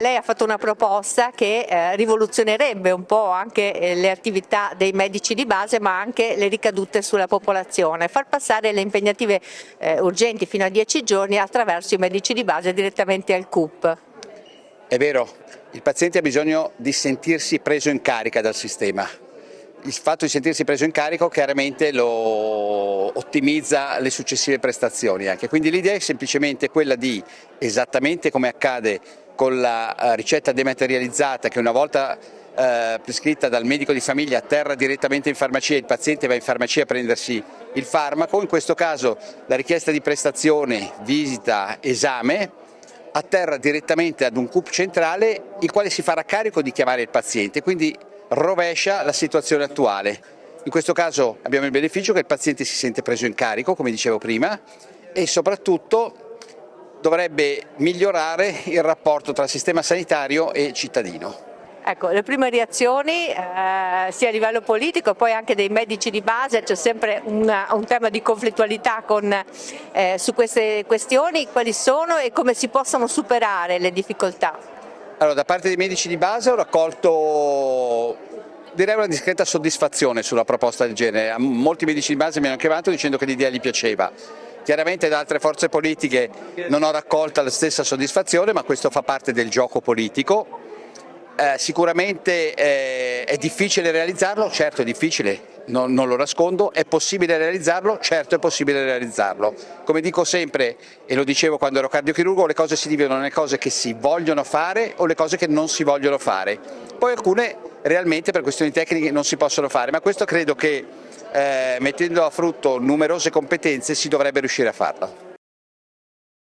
Lei ha fatto una proposta che rivoluzionerebbe un po' anche le attività dei medici di base, ma anche le ricadute sulla popolazione, far passare le impegnative urgenti fino a 10 giorni attraverso i medici di base direttamente al CUP. È vero, il paziente ha bisogno di sentirsi preso in carica dal sistema. Il fatto di sentirsi preso in carico chiaramente lo ottimizza le successive prestazioni anche. Quindi l'idea è semplicemente quella di, esattamente come accade con la ricetta dematerializzata, che una volta prescritta dal medico di famiglia atterra direttamente in farmacia, il paziente va in farmacia a prendersi il farmaco, in questo caso la richiesta di prestazione, visita, esame atterra direttamente ad un CUP centrale, il quale si farà carico di chiamare il paziente, quindi rovescia la situazione attuale. In questo caso abbiamo il beneficio che il paziente si sente preso in carico, come dicevo prima, e soprattutto dovrebbe migliorare il rapporto tra sistema sanitario e cittadino. Ecco, le prime reazioni sia a livello politico, poi anche dei medici di base, c'è sempre un tema di conflittualità su queste questioni, quali sono e come si possono superare le difficoltà? Allora, da parte dei medici di base ho raccolto, direi, una discreta soddisfazione sulla proposta del genere. Molti medici di base mi hanno chiamato dicendo che l'idea gli piaceva. Chiaramente da altre forze politiche non ho raccolta la stessa soddisfazione, ma questo fa parte del gioco politico. Sicuramente è difficile realizzarlo, certo è difficile, non lo nascondo, è possibile realizzarlo, certo è possibile realizzarlo. Come dico sempre, e lo dicevo quando ero cardiochirurgo, le cose si dividono nelle cose che si vogliono fare o le cose che non si vogliono fare. Poi alcune realmente per questioni tecniche non si possono fare, ma questo credo che mettendo a frutto numerose competenze si dovrebbe riuscire a farlo.